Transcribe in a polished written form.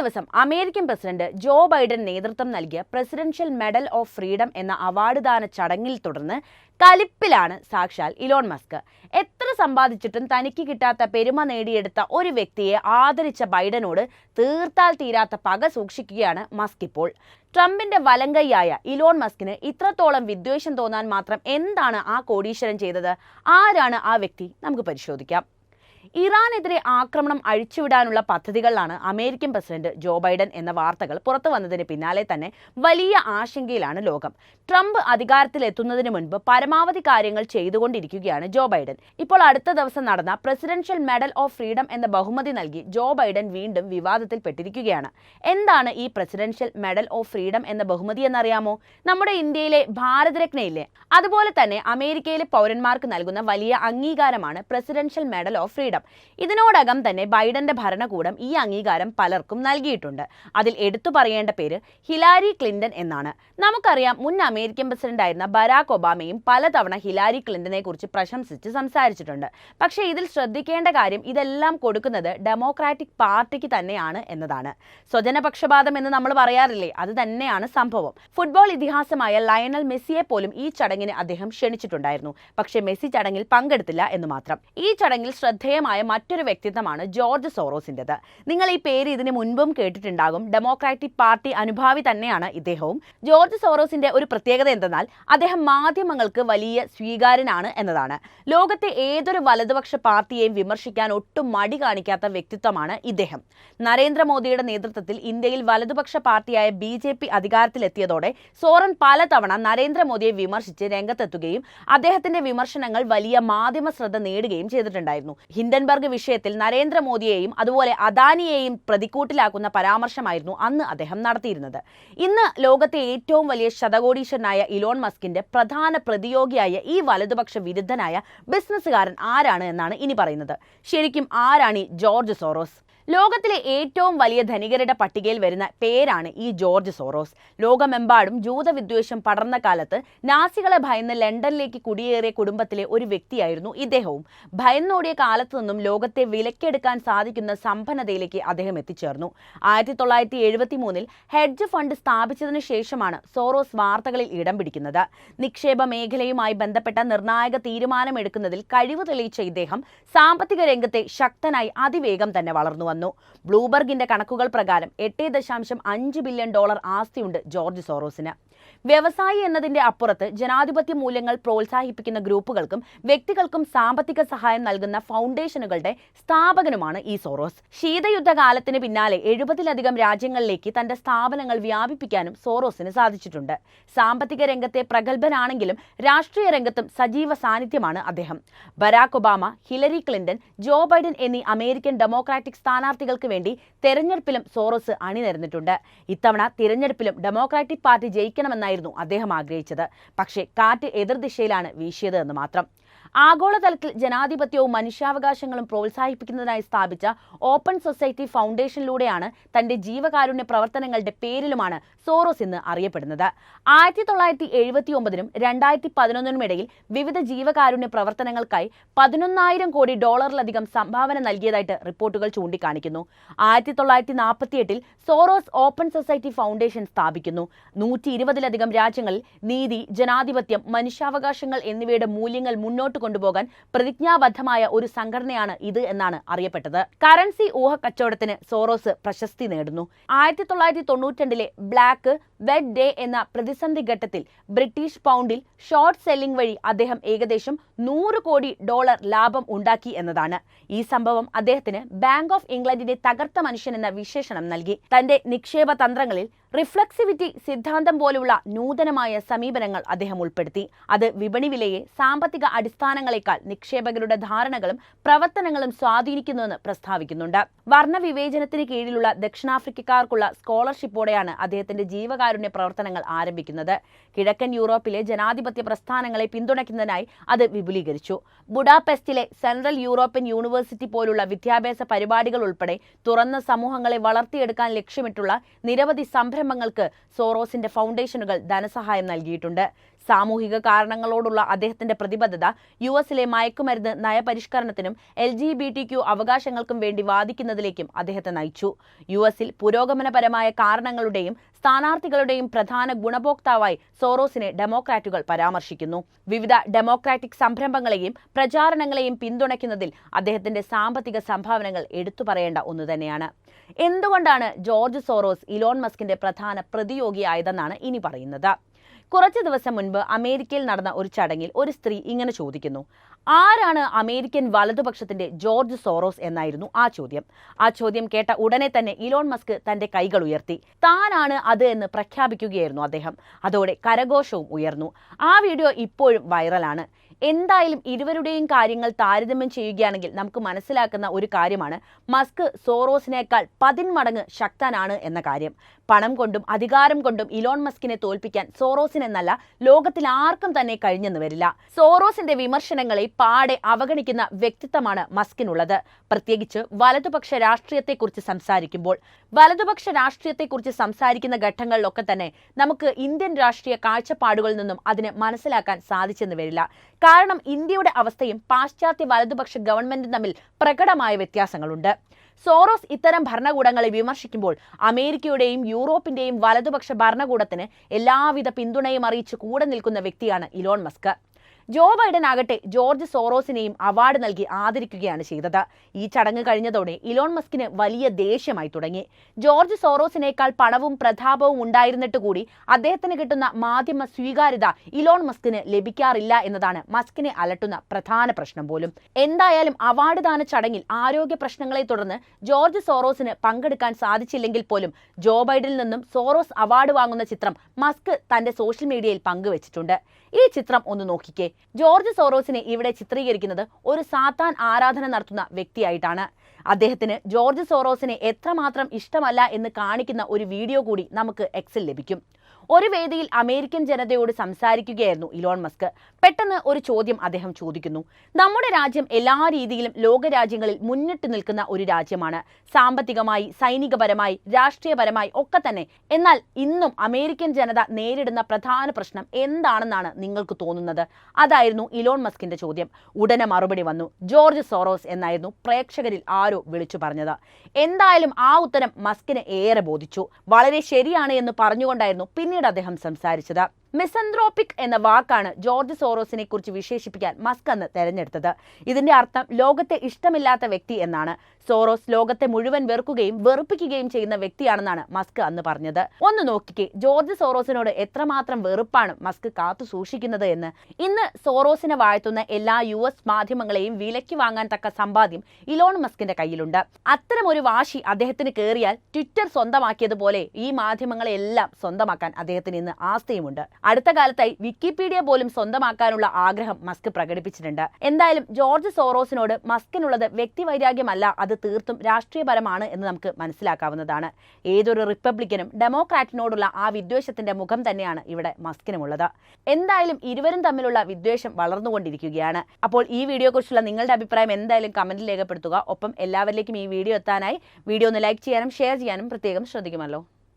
ദിവസം American president Joe Biden നേതൃത്വം നൽകിയ പ്രസിഡൻഷ്യൽ മെഡൽ ഓഫ് ഫ്രീഡം എന്ന അവാർഡ് ദാന ചടങ്ങിൽ തുടർന്ന് കലിപ്പിലാണ് സാക്ഷാൽ ഇലോൺ മസ്ക്. എത്ര സമ്പാദിച്ചിട്ടും തനിക്ക് കിട്ടാത്ത പെരുമ നേടിയെടുത്ത ഒരു വ്യക്തിയെ ആദരിച്ച ബൈഡനോട് തീർത്താൽ തീരാത്ത പക സൂക്ഷിക്കുകയാണ് മസ്ക് ഇപ്പോൾ. ട്രംപിന്റെ വലങ്കൈയായ ഇലോൺ മസ്കിന് ഇത്രത്തോളം വിദ്വേഷം തോന്നാൻ മാത്രം എന്താണ് ആ കോടീശ്വരൻ ചെയ്തത്? ആരാണ് ആ വ്യക്തി? നമുക്ക് പരിശോധിക്കാം. ഇറാനെതിരെ ആക്രമണം അഴിച്ചുവിടാനുള്ള പദ്ധതികളിലാണ് അമേരിക്കൻ പ്രസിഡന്റ് ജോ ബൈഡൻ എന്ന വാർത്തകൾ പുറത്തു വന്നതിന് പിന്നാലെ തന്നെ വലിയ ആശങ്കയിലാണ് ലോകം. ട്രംപ് അധികാരത്തിലെത്തുന്നതിന് മുൻപ് പരമാവധി കാര്യങ്ങൾ ചെയ്തുകൊണ്ടിരിക്കുകയാണ് ജോ ബൈഡൻ. ഇപ്പോൾ അടുത്ത ദിവസം നടന്ന പ്രസിഡൻഷ്യൽ മെഡൽ ഓഫ് ഫ്രീഡം എന്ന ബഹുമതി നൽകി ജോ ബൈഡൻ വീണ്ടും വിവാദത്തിൽപ്പെട്ടിരിക്കുകയാണ്. എന്താണ് ഈ പ്രസിഡൻഷ്യൽ മെഡൽ ഓഫ് ഫ്രീഡം എന്ന ബഹുമതി എന്നറിയാമോ? നമ്മുടെ ഇന്ത്യയിലെ ഭാരതരത്നയില്ലേ, അതുപോലെ തന്നെ അമേരിക്കയിലെ പൗരന്മാർക്ക് നൽകുന്ന വലിയ അംഗീകാരമാണ് പ്രസിഡൻഷ്യൽ മെഡൽ ഓഫ് ഫ്രീഡം. ഇതിനോടകം തന്നെ ബൈഡന്റെ ഭരണകൂടം ഈ അംഗീകാരം പലർക്കും നൽകിയിട്ടുണ്ട്. അതിൽ എടുത്തു പറയേണ്ട പേര് ഹിലാരി ക്ലിന്റൺ എന്നാണ്. നമുക്കറിയാം, മുൻ അമേരിക്കൻ പ്രസിഡന്റായിരുന്ന ബരാക് ഒബാമയും പലതവണ ഹിലാരി ക്ലിന്റനെ കുറിച്ച് പ്രശംസിച്ച് സംസാരിച്ചിട്ടുണ്ട്. പക്ഷേ ഇതിൽ ശ്രദ്ധിക്കേണ്ട കാര്യം ഇതെല്ലാം കൊടുക്കുന്നത് ഡെമോക്രാറ്റിക് പാർട്ടിക്ക് തന്നെയാണ് എന്നതാണ്. സ്വജനപക്ഷപാതം എന്ന് നമ്മൾ പറയാറില്ലേ, അത് തന്നെയാണ് സംഭവം. ഫുട്ബോൾ ഇതിഹാസമായ ലയണൽ മെസ്സിയെ പോലും ഈ ചടങ്ങിന് അദ്ദേഹം ക്ഷണിച്ചിട്ടുണ്ടായിരുന്നു. പക്ഷേ മെസ്സി ചടങ്ങിൽ പങ്കെടുത്തില്ല എന്ന് മാത്രം. ഈ ചടങ്ങിൽ ശ്രദ്ധേയമായ മറ്റൊരു വ്യക്തിത്വമാണ് ജോർജ് സോറോസിൻ്റെത്. നിങ്ങൾ ഈ പേര് ഇതിനു മുൻപും കേട്ടിട്ടുണ്ടാകും. ഡെമോക്രാറ്റിക് പാർട്ടി അനുഭാവി തന്നെയാണ് ഇദ്ദേഹവും. ജോർജ് സോറോസിന്റെ ഒരു പ്രത്യേകത എന്തെന്നാൽ അദ്ദേഹം മാധ്യമങ്ങൾക്ക് വലിയ സ്വീകാര്യനാണ് എന്നതാണ്. ലോകത്തെ ഏതൊരു വലതുപക്ഷ പാർട്ടിയെയും വിമർശിക്കാൻ ഒട്ടും മടി കാണിക്കാത്ത വ്യക്തിത്വമാണ് ഇദ്ദേഹം. നരേന്ദ്രമോദിയുടെ നേതൃത്വത്തിൽ ഇന്ത്യയിൽ വലതുപക്ഷ പാർട്ടിയായ BJP അധികാരത്തിലെത്തിയതോടെ സോറൻ പലതവണ നരേന്ദ്രമോദിയെ വിമർശിച്ച് രംഗത്തെത്തുകയും അദ്ദേഹത്തിന്റെ വിമർശനങ്ങൾ വലിയ മാധ്യമ ശ്രദ്ധ നേടുകയും ചെയ്തിട്ടുണ്ടായിരുന്നു. ഹിൻഡൻബർഗ് വിഷയത്തിൽ നരേന്ദ്രമോദിയെയും അതുപോലെ അദാനിയെയും പ്രതിക്കൂട്ടിലാക്കുന്ന പരാമർശമായിരുന്നു അന്ന് അദ്ദേഹം നടത്തിയിരുന്നത്. ഇന്ന് ലോകത്തെ ഏറ്റവും വലിയ ശതകോടീശ്വരനായ ഇലോൺ മസ്കിന്റെ പ്രധാന പ്രതിയോഗിയായ ഈ വലതുപക്ഷ വിരുദ്ധനായ ബിസിനസ്സുകാരൻ ആരാണ് എന്നാണ് ഇനി പറയുന്നത്. ശരിക്കും ആരാണ് ഈ ജോർജ് സോറോസ്? ലോകത്തിലെ ഏറ്റവും വലിയ ധനികരുടെ പട്ടികയിൽ വരുന്ന പേരാണ് ഈ ജോർജ് സോറോസ്. ലോകമെമ്പാടും ജൂതവിദ്വേഷം പടർന്ന കാലത്ത് നാസികളെ ഭയന്ന് ലണ്ടനിലേക്ക് കുടിയേറിയ കുടുംബത്തിലെ ഒരു വ്യക്തിയായിരുന്നു ഇദ്ദേഹവും. ഭയന്നോടിയ കാലത്തു നിന്നും ലോകത്തെ വിലക്കെടുക്കാൻ സാധിക്കുന്ന സമ്പന്നതയിലേക്ക് അദ്ദേഹം എത്തിച്ചേർന്നു. 1973 ഹെഡ്ജ് ഫണ്ട് സ്ഥാപിച്ചതിനു ശേഷമാണ് സോറോസ് വാർത്തകളിൽ ഇടം പിടിക്കുന്നത്. നിക്ഷേപ മേഖലയുമായി ബന്ധപ്പെട്ട നിർണായക തീരുമാനമെടുക്കുന്നതിൽ കഴിവ് തെളിയിച്ച ഇദ്ദേഹം സാമ്പത്തിക രംഗത്തെ ശക്തനായി അതിവേഗം തന്നെ വളർന്നു. ബ്ലൂബർഗിന്റെ കണക്കുകൾ പ്രകാരം $8.5 ബില്യൺ ആസ്തിയുണ്ട് ജോർജ് സോറോസിന്. വ്യവസായി എന്നതിന്റെ അപ്പുറത്ത് ജനാധിപത്യ മൂല്യങ്ങൾ പ്രോത്സാഹിപ്പിക്കുന്ന ഗ്രൂപ്പുകൾക്കും വ്യക്തികൾക്കും സാമ്പത്തിക സഹായം നൽകുന്ന ഫൗണ്ടേഷനുകളുടെ സ്ഥാപകനുമാണ് ഈ സോറോസ്. ശീതയുദ്ധകാലത്തിന് പിന്നാലെ 70-ലധികം രാജ്യങ്ങളിലേക്ക് തന്റെ സ്ഥാപനങ്ങൾ വ്യാപിപ്പിക്കാനും സോറോസിന് സാധിച്ചിട്ടുണ്ട്. സാമ്പത്തിക രംഗത്തെ പ്രഗത്ഭനാണെങ്കിലും രാഷ്ട്രീയ രംഗത്തും സജീവ സാന്നിധ്യമാണ് അദ്ദേഹം. Barack Obama, Hillary Clinton, Joe Biden എന്നീ അമേരിക്കൻ ഡെമോക്രാറ്റിക് സ്ഥാനാർത്ഥികൾക്ക് വേണ്ടി തെരഞ്ഞെടുപ്പിലും സോറോസ് അണിനിരന്നിട്ടുണ്ട്. ഇത്തവണ തിരഞ്ഞെടുപ്പിലും ഡെമോക്രാറ്റിക് പാർട്ടി ജയിക്കണമെന്നായിരുന്നു അദ്ദേഹം ആഗ്രഹിച്ചത്. പക്ഷേ കാറ്റ് എതിർദിശയിലാണ് വീശിയത് എന്ന് മാത്രം. ആഗോളതലത്തിൽ ജനാധിപത്യവും മനുഷ്യാവകാശങ്ങളും പ്രോത്സാഹിപ്പിക്കുന്നതിനായി സ്ഥാപിച്ച ഓപ്പൺ സൊസൈറ്റി ഫൗണ്ടേഷനിലൂടെയാണ് തന്റെ ജീവകാരുണ്യ പ്രവർത്തനങ്ങളുടെ പേരിലുമാണ് സോറോസ് ഇന്ന് അറിയപ്പെടുന്നത്. 1979 2011 ഇടയിൽ വിവിധ ജീവകാരുണ്യ പ്രവർത്തനങ്ങൾക്കായി $11,000 കോടി സംഭാവന നൽകിയതായിട്ട് റിപ്പോർട്ടുകൾ ചൂണ്ടിക്കാണിക്കുന്നു. 1948 സോറോസ് ഓപ്പൺ സൊസൈറ്റി ഫൗണ്ടേഷൻ സ്ഥാപിക്കുന്നു. 120-ലധികം രാജ്യങ്ങളിൽ നീതി, ജനാധിപത്യം, മനുഷ്യാവകാശങ്ങൾ എന്നിവയുടെ മൂല്യങ്ങൾ മുന്നോട്ട് കൊണ്ടുപോകാൻ പ്രതിജ്ഞാബദ്ധമായ ഒരു സംഘടനയാണ് ഇത് എന്നാണ് അറിയപ്പെട്ടത്. കറൻസി ഊഹക്കച്ചവടത്തിന് സോറോസ് പ്രശസ്തി നേടുന്നു. 1992 ബ്ലാക്ക് വെഡ് ഡേ എന്ന പ്രതിസന്ധി ഘട്ടത്തിൽ ബ്രിട്ടീഷ് പൗണ്ടിൽ ഷോർട്ട് സെല്ലിംഗ് വഴി അദ്ദേഹം ഏകദേശം $100 കോടി ലാഭം ഉണ്ടാക്കി എന്നതാണ്. ഈ സംഭവം അദ്ദേഹത്തിന് ബാങ്ക് ഓഫ് ഇംഗ്ലണ്ടിന്റെ തകർത്ത മനുഷ്യൻ എന്ന വിശേഷണം നൽകി. തന്റെ നിക്ഷേപ തന്ത്രങ്ങളിൽ റിഫ്ലക്സിവിറ്റി സിദ്ധാന്തം പോലുള്ള നൂതനമായ സമീപനങ്ങൾ അദ്ദേഹം ഉൾപ്പെടുത്തി. അത് വിപണി വിലയെ സാമ്പത്തിക അടിസ്ഥാനങ്ങളെക്കാൾ നിക്ഷേപകരുടെ ധാരണകളും പ്രവർത്തനങ്ങളും സ്വാധീനിക്കുന്നുവെന്ന് പ്രസ്താവിക്കുന്നുണ്ട്. വർണ്ണവിവേചനത്തിന് കീഴിലുള്ള ദക്ഷിണാഫ്രിക്കക്കാർക്കുള്ള സ്കോളർഷിപ്പോടെയാണ് അദ്ദേഹത്തിന്റെ ജീവകാരുണ്യ പ്രവർത്തനങ്ങൾ ആരംഭിക്കുന്നത്. കിഴക്കൻ യൂറോപ്പിലെ ജനാധിപത്യ പ്രസ്ഥാനങ്ങളെ പിന്തുണയ്ക്കുന്നതിനായി അത് വിപുലീകരിച്ചു. ബുഡാപെസ്റ്റിലെ സെൻട്രൽ യൂറോപ്യൻ യൂണിവേഴ്സിറ്റി പോലുള്ള വിദ്യാഭ്യാസ പരിപാടികൾ ഉൾപ്പെടെ തുറന്ന സമൂഹങ്ങളെ വളർത്തിയെടുക്കാൻ ലക്ഷ്യമിട്ടുള്ള നിരവധി സംരംഭങ്ങൾ സംരംഭങ്ങൾക്ക് സോറോസിന്റെ ഫൗണ്ടേഷനുകൾ ധനസഹായം നൽകിയിട്ടുണ്ട്. സാമൂഹിക കാരണങ്ങളോടുള്ള അദ്ദേഹത്തിന്റെ പ്രതിബദ്ധത യുഎസിലെ മയക്കുമരുന്ന് നയപരിഷ്കരണത്തിനും LGBTQ അവകാശങ്ങൾക്കും വേണ്ടി വാദിക്കുന്നതിലേക്കും അദ്ദേഹത്തെ നയിച്ചു. യുഎസിൽ പുരോഗമനപരമായ കാരണങ്ങളുടെയും സ്ഥാനാർത്ഥികളുടെയും പ്രധാന ഗുണഭോക്താവായി സോറോസിനെ ഡെമോക്രാറ്റുകൾ പരാമർശിക്കുന്നു. വിവിധ ഡെമോക്രാറ്റിക് സംരംഭങ്ങളെയും പ്രചാരണങ്ങളെയും പിന്തുണയ്ക്കുന്നതിൽ അദ്ദേഹത്തിന്റെ സാമ്പത്തിക സംഭാവനകൾ എടുത്തുപറയേണ്ട ഒന്ന് തന്നെയാണ്. എന്തുകൊണ്ടാണ് ജോർജ് സോറോസ് ഇലോൺ മസ്കിന്റെ പ്രധാന പ്രതിയോഗിയായതെന്നാണ് ഇനി പറയുന്നത്. കുറച്ചു ദിവസം മുൻപ് അമേരിക്കയിൽ നടന്ന ഒരു ചടങ്ങിൽ ഒരു സ്ത്രീ ഇങ്ങനെ ചോദിക്കുന്നു, ആരാണ് അമേരിക്കൻ വലതുപക്ഷത്തിന്റെ ജോർജ് സോറോസ് എന്നായിരുന്നു ആ ചോദ്യം. ആ ചോദ്യം കേട്ട ഉടനെ തന്നെ ഇലോൺ മസ്ക് തന്റെ കൈകൾ ഉയർത്തി താനാണ് അത് എന്ന് പ്രഖ്യാപിക്കുകയായിരുന്നു അദ്ദേഹം. അതോടെ കരഘോഷവും ഉയർന്നു. ആ വീഡിയോ ഇപ്പോഴും വൈറലാണ്. എന്തായാലും ഇരുവരുടെയും കാര്യങ്ങൾ താരതമ്യം ചെയ്യുകയാണെങ്കിൽ നമുക്ക് മനസ്സിലാക്കുന്ന ഒരു കാര്യമാണ് മസ്ക് സോറോസിനേക്കാൾ 10 മടങ്ങ് ശക്തനാണ് എന്ന കാര്യം. പണം കൊണ്ടും അധികാരം കൊണ്ടും ഇലോൺ മസ്കിനെ തോൽപ്പിക്കാൻ സോറോസിനെന്നല്ല ലോകത്തിൽ ആർക്കും തന്നെ കഴിഞ്ഞെന്ന് വരില്ല. സോറോസിന്റെ വിമർശനങ്ങളെ പാടെ അവഗണിക്കുന്ന വ്യക്തിത്വമാണ് മസ്കിനുള്ളത്. പ്രത്യേകിച്ച് വലതുപക്ഷ രാഷ്ട്രീയത്തെക്കുറിച്ച് സംസാരിക്കുമ്പോൾ. വലതുപക്ഷ രാഷ്ട്രീയത്തെക്കുറിച്ച് സംസാരിക്കുന്ന ഘട്ടങ്ങളിലൊക്കെ തന്നെ നമുക്ക് ഇന്ത്യൻ രാഷ്ട്രീയ കാഴ്ചപ്പാടുകളിൽ നിന്നും അതിനെ മനസ്സിലാക്കാൻ സാധിച്ചെന്ന് വരില്ല. കാരണം ഇന്ത്യയുടെ അവസ്ഥയും പാശ്ചാത്യ വലതുപക്ഷ ഗവൺമെന്റും തമ്മിൽ പ്രകടമായ വ്യത്യാസങ്ങളുണ്ട്. സോറോസ് ഇത്തരം ഭരണകൂടങ്ങളെ വിമർശിക്കുമ്പോൾ അമേരിക്കയുടെയും യൂറോപ്പിന്റെയും വലതുപക്ഷ ഭരണകൂടത്തിന് എല്ലാവിധ പിന്തുണയും അറിയിച്ച് കൂടെ നിൽക്കുന്ന വ്യക്തിയാണ് ഇലോൺ മസ്ക്. ജോ ബൈഡൻ ആകട്ടെ ജോർജ് സോറോസിനെയും അവാർഡ് നൽകി ആദരിക്കുകയാണ് ചെയ്തത്. ഈ ചടങ്ങ് കഴിഞ്ഞതോടെ ഇലോൺ മസ്കിന് വലിയ ദേഷ്യമായി തുടങ്ങി. ജോർജ് സോറോസിനേക്കാൾ പണവും പ്രതാപവും ഉണ്ടായിരുന്നിട്ട് കൂടി അദ്ദേഹത്തിന് കിട്ടുന്ന മാധ്യമ സ്വീകാര്യത ഇലോൺ മസ്കിന് ലഭിക്കാറില്ല എന്നതാണ് മസ്കിനെ അലട്ടുന്ന പ്രധാന പ്രശ്നം പോലും. എന്തായാലും അവാർഡ് ദാന ചടങ്ങിൽ ആരോഗ്യ പ്രശ്നങ്ങളെ തുടർന്ന് ജോർജ് സോറോസിന് പങ്കെടുക്കാൻ സാധിച്ചില്ലെങ്കിൽ പോലും ജോ ബൈഡനിൽ നിന്നും സോറോസ് അവാർഡ് വാങ്ങുന്ന ചിത്രം മസ്ക് തന്റെ സോഷ്യൽ മീഡിയയിൽ പങ്കുവച്ചിട്ടുണ്ട്. ഈ ചിത്രം ഒന്ന് നോക്കിക്കേ. ജോർജ് സോറോസിനെ ഇവിടെ ചിത്രീകരിക്കുന്നത് ഒരു സാത്താൻ ആരാധന നടത്തുന്ന വ്യക്തിയായിട്ടാണ്. അദ്ദേഹത്തിന് ജോർജ് സോറോസിനെ എത്രമാത്രം ഇഷ്ടമല്ല എന്ന് കാണിക്കുന്ന ഒരു വീഡിയോ കൂടി നമുക്ക് എക്സിൽ ലഭിക്കും. ഒരു വേദിയിൽ അമേരിക്കൻ ജനതയോട് സംസാരിക്കുകയായിരുന്നു ഇലോൺ മസ്ക്. പെട്ടെന്ന് ഒരു ചോദ്യം അദ്ദേഹം ചോദിക്കുന്നു. നമ്മുടെ രാജ്യം എല്ലാ രീതിയിലും ലോകരാജ്യങ്ങളിൽ മുന്നിട്ട് നിൽക്കുന്ന ഒരു രാജ്യമാണ്. സാമ്പത്തികമായി, സൈനികപരമായി, രാഷ്ട്രീയപരമായി ഒക്കെ തന്നെ. എന്നാൽ ഇന്നും അമേരിക്കൻ ജനത നേരിടുന്ന പ്രധാന പ്രശ്നം എന്താണെന്നാണ് നിങ്ങൾക്ക് തോന്നുന്നത്? അതായിരുന്നു ഇലോൺ മസ്കിന്റെ ചോദ്യം. ഉടനെ മറുപടി വന്നു. ജോർജ് സോറോസ് എന്നായിരുന്നു പ്രേക്ഷകരിൽ ആരോ വിളിച്ചു പറഞ്ഞത്. എന്തായാലും ആ ഉത്തരം മസ്കിന് ഏറെ ബോധിച്ചു. വളരെ ശരിയാണ് എന്ന് പറഞ്ഞുകൊണ്ടായിരുന്നു പിന്നീട് അദ്ദേഹം സംസാരിച്ചത്. മിസന്ത്രോപിക് എന്ന വാക്കാണ് ജോർജ് സോറോസിനെ കുറിച്ച് വിശേഷിപ്പിക്കാൻ മസ്ക് അന്ന് തെരഞ്ഞെടുത്തത്. ഇതിന്റെ അർത്ഥം ലോകത്തെ ഇഷ്ടമില്ലാത്ത വ്യക്തി എന്നാണ്. സോറോസ് ലോകത്തെ മുഴുവൻ വെറുക്കുകയും വെറുപ്പിക്കുകയും ചെയ്യുന്ന വ്യക്തിയാണെന്നാണ് മസ്ക് അന്ന് പറഞ്ഞത്. ഒന്ന് നോക്കിക്കേ, ജോർജ് സോറോസിനോട് എത്രമാത്രം വെറുപ്പാണ് മസ്ക് കാത്തു സൂക്ഷിക്കുന്നത് എന്ന്. ഇന്ന് സോറോസിനെ വാഴ്ത്തുന്ന എല്ലാ US മാധ്യമങ്ങളെയും വിലയ്ക്ക് വാങ്ങാൻ തക്ക സമ്പാദ്യം ഇലോൺ മസ്കിന്റെ കയ്യിലുണ്ട്. അത്തരം ഒരു വാശി അദ്ദേഹത്തിന് കയറിയാൽ ട്വിറ്റർ സ്വന്തമാക്കിയതുപോലെ ഈ മാധ്യമങ്ങളെല്ലാം സ്വന്തമാക്കാൻ അദ്ദേഹത്തിന് ഇന്ന് ആസ്തിയുമുണ്ട്. അടുത്ത കാലത്തായി വിക്കിപീഡിയ പോലും സ്വന്തമാക്കാനുള്ള ആഗ്രഹം മസ്ക് പ്രകടിപ്പിച്ചിട്ടുണ്ട്. എന്തായാലും ജോർജ് സോറോസിനോട് മസ്കിനുള്ളത് വ്യക്തിവൈരാഗ്യമല്ല, അത് തീർത്തും രാഷ്ട്രീയപരമാണ് എന്ന് നമുക്ക് മനസ്സിലാക്കാവുന്നതാണ്. ഏതൊരു റിപ്പബ്ലിക്കനും ഡെമോക്രാറ്റിനോടുള്ള ആ വിദ്വേഷത്തിന്റെ മുഖം തന്നെയാണ് ഇവിടെ മസ്കിനുമുള്ളത്. എന്തായാലും ഇരുവരും തമ്മിലുള്ള വിദ്വേഷം വളർന്നുകൊണ്ടിരിക്കുകയാണ്. അപ്പോൾ ഈ വീഡിയോയെക്കുറിച്ചുള്ള നിങ്ങളുടെ അഭിപ്രായം എന്തായാലും കമന്റിൽ രേഖപ്പെടുത്തുക. ഒപ്പം എല്ലാവരിലേക്കും ഈ വീഡിയോ എത്താനായി വീഡിയോ ഒന്ന് ലൈക്ക് ചെയ്യാനും ഷെയർ ചെയ്യാനും പ്രത്യേകം ശ്രദ്ധിക്കുമല്ലോ.